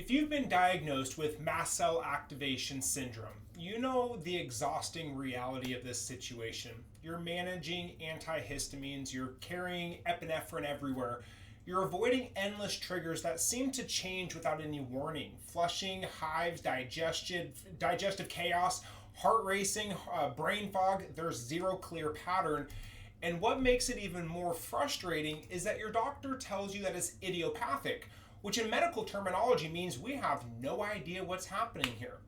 If you've been diagnosed with Mast Cell Activation Syndrome, you know the exhausting reality of this situation. You're managing antihistamines, you're carrying epinephrine everywhere, you're avoiding endless triggers that seem to change without any warning. Flushing, hives, digestive chaos, heart racing, brain fog, there's zero clear pattern. And what makes it even more frustrating is that your doctor tells you that it's idiopathic, which in medical terminology means we have no idea what's happening here.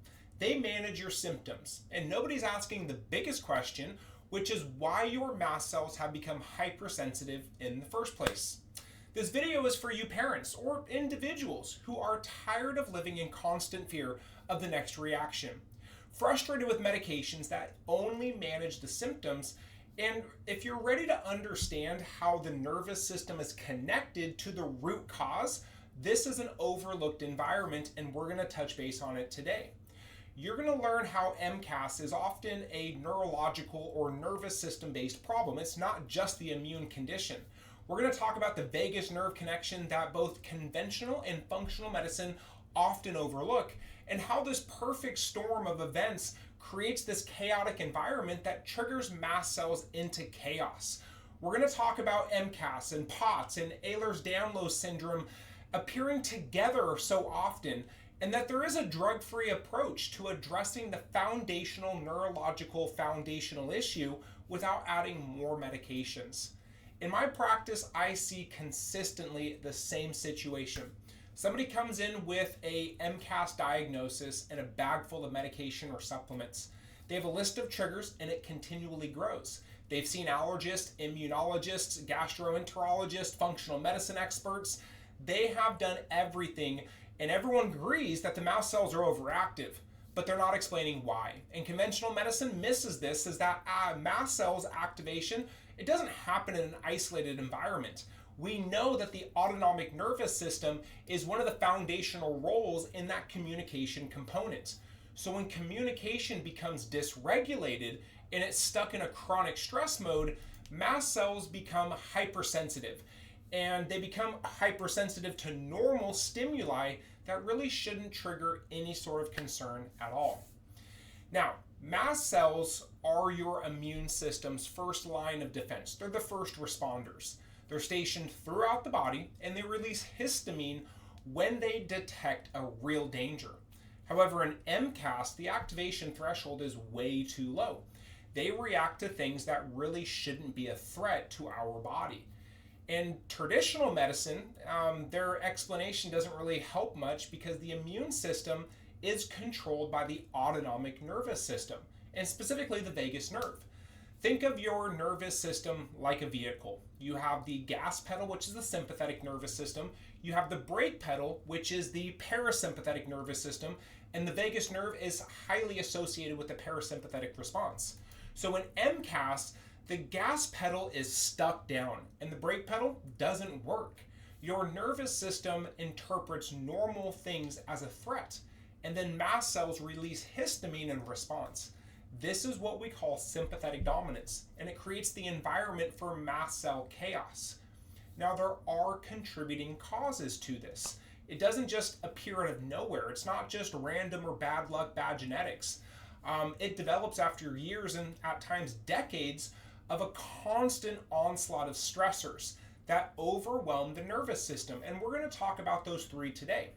They manage your symptoms, and nobody's asking the biggest question, which is why your mast cells have become hypersensitive in the first place. This video is for you parents or individuals who are tired of living in constant fear of the next reaction, frustrated with medications that only manage the symptoms, and if you're ready to understand how the nervous system is connected to the root cause, this is an overlooked environment, and we're going to touch base on it today. You're going to learn how MCAS is often a neurological or nervous system based problem. It's not just the immune condition. We're going to talk about the vagus nerve connection that both conventional and functional medicine often overlook, and how this perfect storm of events creates this chaotic environment that triggers mast cells into chaos. We're going to talk about MCAS and POTS and Ehlers-Danlos syndrome appearing together so often, and that there is a drug-free approach to addressing the foundational neurological foundational issue without adding more medications. In my practice, I see consistently the same situation. Somebody comes in with a MCAS diagnosis and a bag full of medication or supplements. They have a list of triggers and it continually grows. They've seen allergists, immunologists, gastroenterologists, functional medicine experts. They have done everything, and everyone agrees that the mast cells are overactive, but they're not explaining why. And conventional medicine misses this, is that mast cells activation, it doesn't happen in an isolated environment. We know that the autonomic nervous system is one of the foundational roles in that communication component. So when communication becomes dysregulated and it's stuck in a chronic stress mode, mast cells become hypersensitive. And they become hypersensitive to normal stimuli that really shouldn't trigger any sort of concern at all. Now, mast cells are your immune system's first line of defense. They're the first responders. They're stationed throughout the body, and they release histamine when they detect a real danger. However, in MCAS, the activation threshold is way too low. They react to things that really shouldn't be a threat to our body. In traditional medicine, their explanation doesn't really help much because the immune system is controlled by the autonomic nervous system, and specifically the vagus nerve. Think of your nervous system like a vehicle. You have the gas pedal, which is the sympathetic nervous system. You have the brake pedal, which is the parasympathetic nervous system, and the vagus nerve is highly associated with the parasympathetic response. So in MCAS, the gas pedal is stuck down and the brake pedal doesn't work. Your nervous system interprets normal things as a threat, and then mast cells release histamine in response. This is what we call sympathetic dominance, and it creates the environment for mast cell chaos. Now, there are contributing causes to this. It doesn't just appear out of nowhere. It's not just random or bad luck, bad genetics. It develops after years and at times decades of a constant onslaught of stressors that overwhelm the nervous system. And we're going to talk about those three today.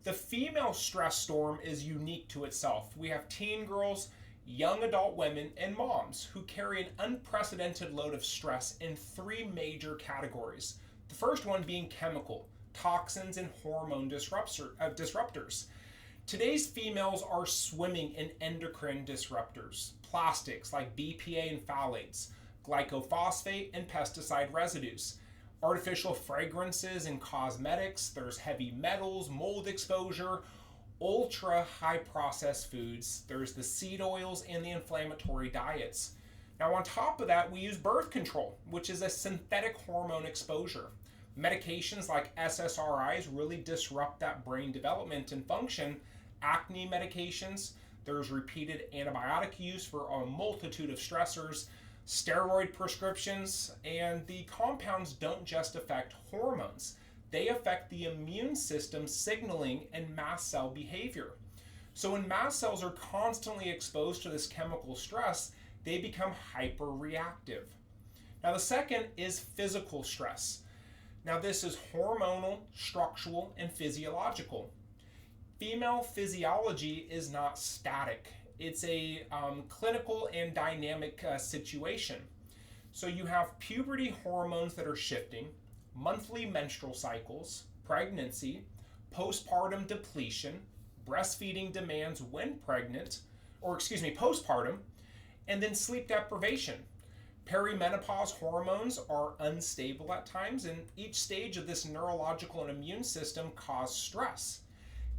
The female stress storm is unique to itself. We have teen girls, young adult women, and moms who carry an unprecedented load of stress in three major categories. The first one being chemical, toxins and hormone disruptors. Today's females are swimming in endocrine disruptors, plastics like BPA and phthalates, glycophosphate and pesticide residues, artificial fragrances and cosmetics, there's heavy metals, mold exposure, ultra high processed foods, there's the seed oils and the inflammatory diets. Now on top of that, we use birth control, which is a synthetic hormone exposure. Medications like SSRIs really disrupt that brain development and function. Acne medications, there's repeated antibiotic use for a multitude of stressors, steroid prescriptions, and the compounds don't just affect hormones. they affect the immune system signaling and mast cell behavior. So when mast cells are constantly exposed to this chemical stress, they become hyperreactive. Now the second is physical stress. Now this is hormonal, structural, and physiological. Female physiology is not static. It's a clinical and dynamic situation. So you have puberty hormones that are shifting, monthly menstrual cycles, pregnancy, postpartum depletion, breastfeeding demands when pregnant, postpartum, and then sleep deprivation. Perimenopause hormones are unstable at times, and each stage of this neurological and immune system cause stress.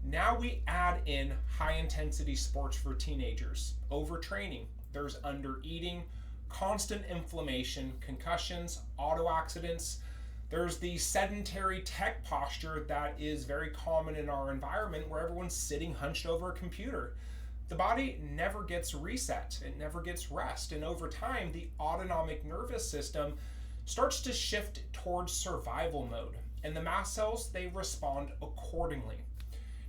Now we add in high intensity sports for teenagers, overtraining, there's undereating, constant inflammation, concussions, auto accidents. There's the sedentary tech posture that is very common in our environment where everyone's sitting hunched over a computer. The body never gets reset, it never gets rest, and over time the autonomic nervous system starts to shift towards survival mode, and the mast cells, they respond accordingly.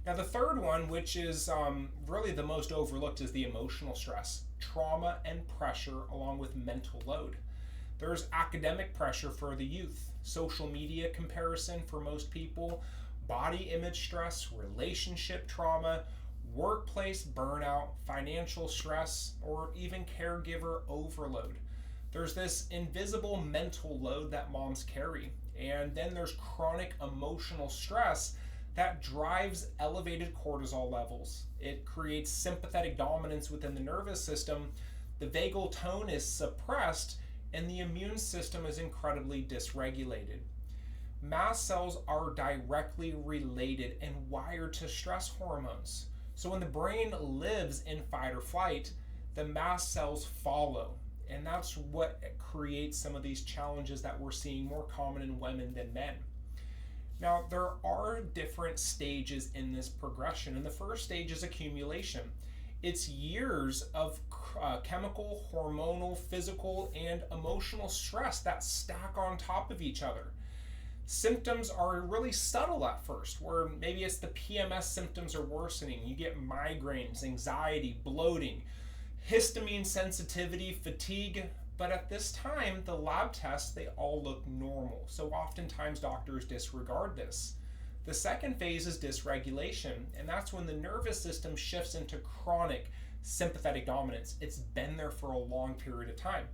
Now the third one, which is really the most overlooked, is the emotional stress, trauma and pressure along with mental load. There's academic pressure for the youth, social media comparison for most people, body image stress, relationship trauma, workplace burnout, financial stress, or even caregiver overload. There's this invisible mental load that moms carry. And then there's chronic emotional stress that drives elevated cortisol levels. It creates sympathetic dominance within the nervous system. The vagal tone is suppressed, and the immune system is incredibly dysregulated. Mast cells are directly related and wired to stress hormones. So when the brain lives in fight or flight, the mast cells follow. And that's what creates some of these challenges that we're seeing more common in women than men. Now, there are different stages in this progression, and the first stage is accumulation. It's years of chemical, hormonal, physical, and emotional stress that stack on top of each other. Symptoms are really subtle at first, where maybe it's the PMS symptoms are worsening. You get migraines, anxiety, bloating, histamine sensitivity, fatigue. But at this time, the lab tests, they all look normal. So oftentimes doctors disregard this. The second phase is dysregulation, and that's when the nervous system shifts into chronic sympathetic dominance. It's been there for a long period of time.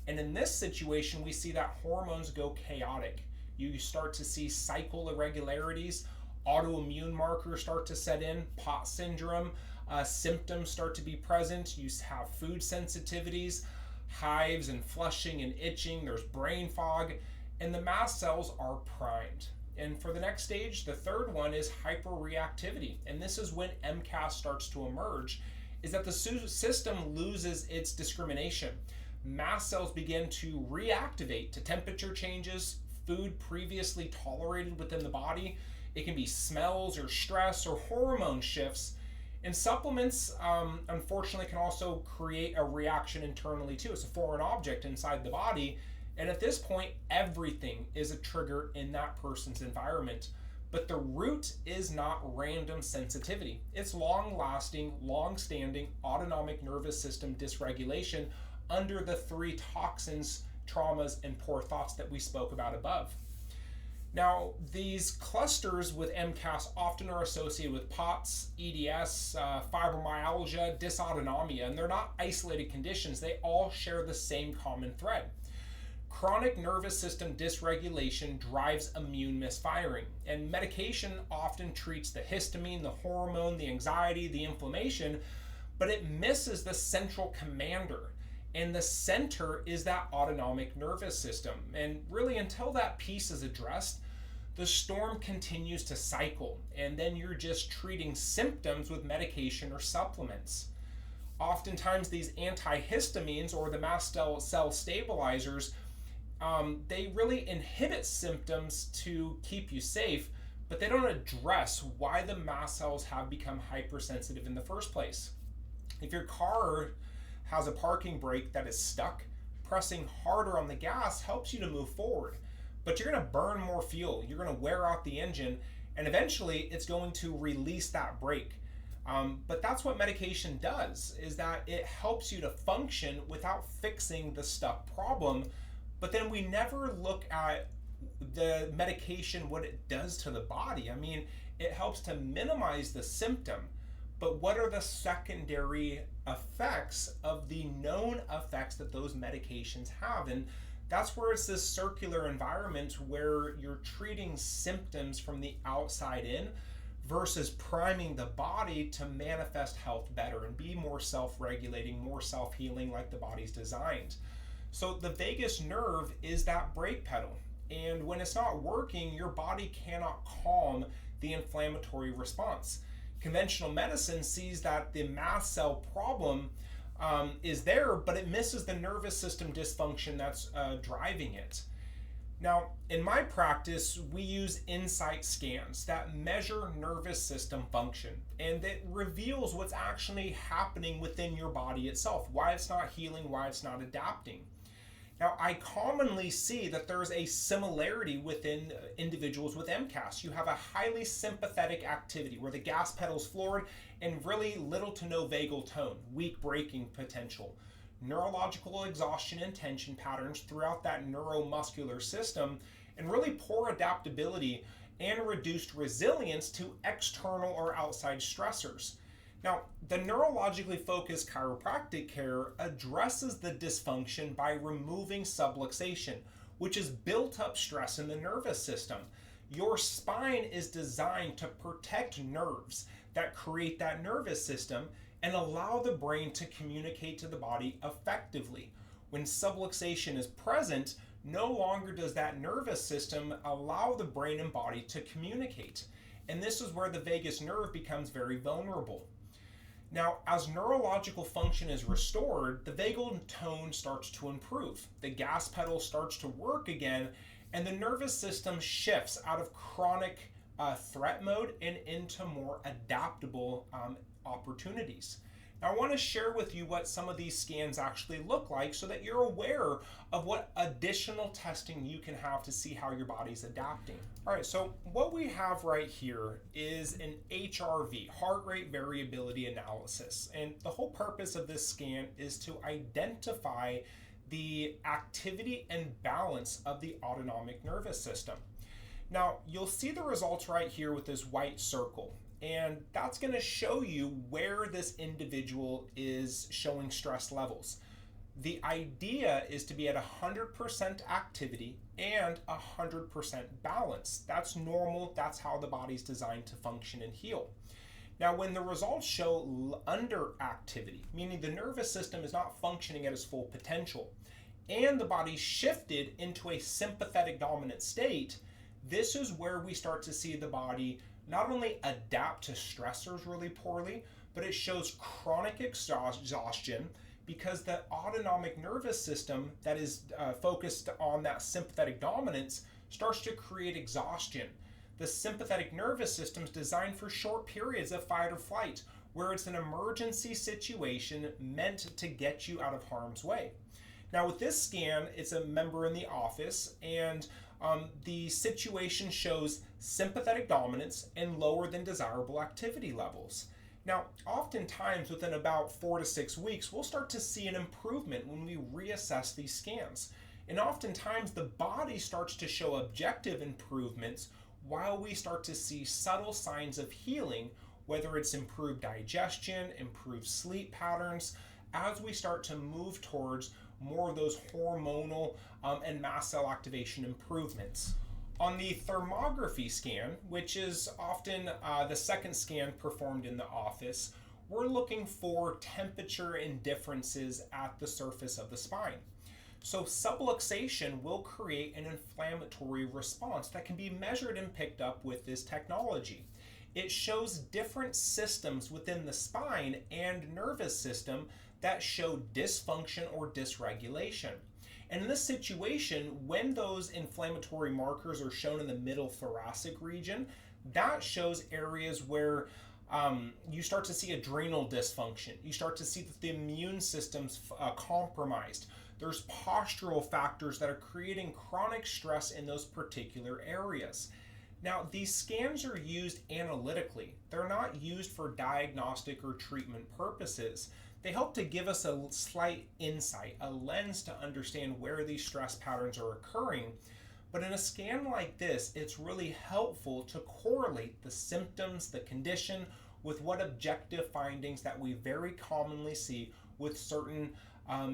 And in this situation, we see that hormones go chaotic. You start to see cycle irregularities, autoimmune markers start to set in, POTS syndrome, symptoms start to be present. You have food sensitivities, hives and flushing and itching, there's brain fog, and the mast cells are primed. And for the next stage, the third one is hyperreactivity. And this is when MCAS starts to emerge, is that the system loses its discrimination. Mast cells begin to reactivate to temperature changes, food previously tolerated within the body. It can be smells or stress or hormone shifts. And supplements, unfortunately, can also create a reaction internally too. It's a foreign object inside the body. And at this point, everything is a trigger in that person's environment. But the root is not random sensitivity. It's long-lasting, long-standing autonomic nervous system dysregulation under the three toxins, traumas, and poor thoughts that we spoke about above. Now, these clusters with MCAS often are associated with POTS, EDS, fibromyalgia, dysautonomia, and they're not isolated conditions. They all share the same common thread. Chronic nervous system dysregulation drives immune misfiring, and medication often treats the histamine, the hormone, the anxiety, the inflammation, but it misses the central commander. And the center is that autonomic nervous system. And really, until that piece is addressed, the storm continues to cycle, and then you're just treating symptoms with medication or supplements. Oftentimes, these antihistamines or the mast cell stabilizers, they really inhibit symptoms to keep you safe, but they don't address why the mast cells have become hypersensitive in the first place. If your car has a parking brake that is stuck, pressing harder on the gas helps you to move forward. but you're going to burn more fuel. You're going to wear out the engine, and eventually it's going to release that brake. But that's what medication does, is that it helps you to function without fixing the stuck problem. But then we never look at the medication, what it does to the body. I mean, it helps to minimize the symptom, but what are the secondary effects of the known effects that those medications have? And that's where it's this circular environment where you're treating symptoms from the outside in versus priming the body to manifest health better and be more self-regulating, more self-healing like the body's designed. So the vagus nerve is that brake pedal. And when it's not working, your body cannot calm the inflammatory response. Conventional medicine sees that the mast cell problem is there, but it misses the nervous system dysfunction that's driving it. Now, in my practice, we use insight scans that measure nervous system function, and it reveals what's actually happening within your body itself, why it's not healing, why it's not adapting. Now, I commonly see that there's a similarity within individuals with MCAS. You have a highly sympathetic activity where the gas pedal's floored and really little to no vagal tone, weak braking potential, neurological exhaustion and tension patterns throughout that neuromuscular system, and really poor adaptability and reduced resilience to external or outside stressors. Now, the neurologically focused chiropractic care addresses the dysfunction by removing subluxation, which is built up stress in the nervous system. Your spine is designed to protect nerves that create that nervous system and allow the brain to communicate to the body effectively. When subluxation is present, no longer does that nervous system allow the brain and body to communicate. And this is where the vagus nerve becomes very vulnerable. Now, as neurological function is restored, the vagal tone starts to improve. The gas pedal starts to work again, and the nervous system shifts out of chronic threat mode and into more adaptable opportunities. Now, I want to share with you what some of these scans actually look like so that you're aware of what additional testing you can have to see how your body's adapting. All right, so what we have right here is an HRV, heart rate variability analysis. And the whole purpose of this scan is to identify the activity and balance of the autonomic nervous system. Now, you'll see the results right here with this white circle. And that's going to show you where this individual is showing stress levels. The idea is to be at 100% activity and 100% balance. That's normal. That's how the body's designed to function and heal. Now, when the results show underactivity, meaning the nervous system is not functioning at its full potential, and the body's shifted into a sympathetic dominant state, this is where we start to see the body not only adapt to stressors really poorly, but it shows chronic exhaustion because the autonomic nervous system that is focused on that sympathetic dominance starts to create exhaustion. The sympathetic nervous system is designed for short periods of fight or flight, where it's an emergency situation meant to get you out of harm's way. Now with this scan, it's a member in the office, and the situation shows sympathetic dominance and lower than desirable activity levels. Now, oftentimes within about 4 to 6 weeks, we'll start to see an improvement when we reassess these scans. And oftentimes the body starts to show objective improvements while we start to see subtle signs of healing, whether it's improved digestion, improved sleep patterns, as we start to move towards more of those hormonal and mast cell activation improvements. On the thermography scan, which is often the second scan performed in the office, we're looking for temperature and differences at the surface of the spine. So subluxation will create an inflammatory response that can be measured and picked up with this technology. It shows different systems within the spine and nervous system that show dysfunction or dysregulation. And in this situation, when those inflammatory markers are shown in the middle thoracic region, that shows areas where you start to see adrenal dysfunction. You start to see that the immune system's compromised. There's postural factors that are creating chronic stress in those particular areas. Now, these scans are used analytically. They're not used for diagnostic or treatment purposes. They help to give us a slight insight, a lens to understand where these stress patterns are occurring. But in a scan like this, it's really helpful to correlate the symptoms, the condition, with what objective findings that we very commonly see with certain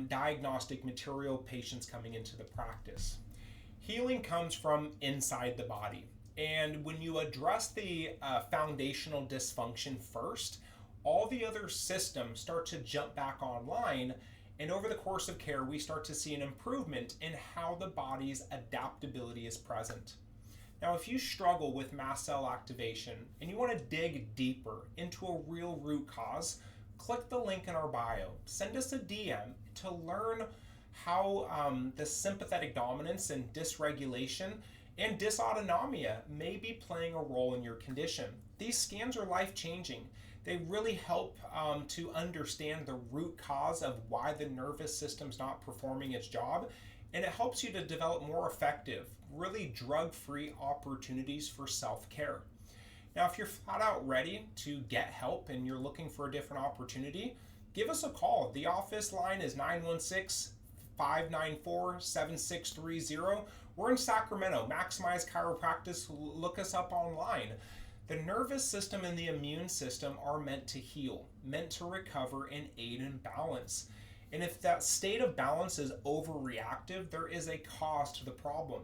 diagnostic material patients coming into the practice. Healing comes from inside the body. And when you address the foundational dysfunction first, all the other systems start to jump back online. And over the course of care, we start to see an improvement in how the body's adaptability is present. Now, if you struggle with mast cell activation and you want to dig deeper into a real root cause, click the link in our bio. Send us a DM to learn how the sympathetic dominance and dysregulation and dysautonomia may be playing a role in your condition. These scans are life-changing. They really help to understand the root cause of why the nervous system's not performing its job, and it helps you to develop more effective, really drug-free opportunities for self-care. Now, if you're flat out ready to get help and you're looking for a different opportunity, give us a call. The office line is 916-594-7630. We're in Sacramento. Maximize Chiropractic. Look us up online. The nervous system and the immune system are meant to heal, meant to recover and aid in balance. And if that state of balance is overreactive, there is a cause to the problem.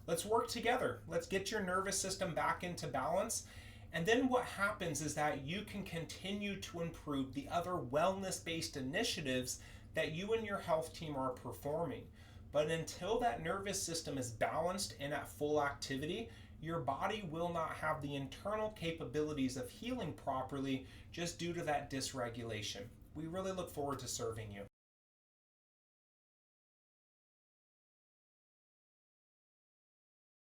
Let's work together. Let's get your nervous system back into balance. And then what happens is that you can continue to improve the other wellness-based initiatives that you and your health team are performing. But until that nervous system is balanced and at full activity, your body will not have the internal capabilities of healing properly just due to that dysregulation. We really look forward to serving you.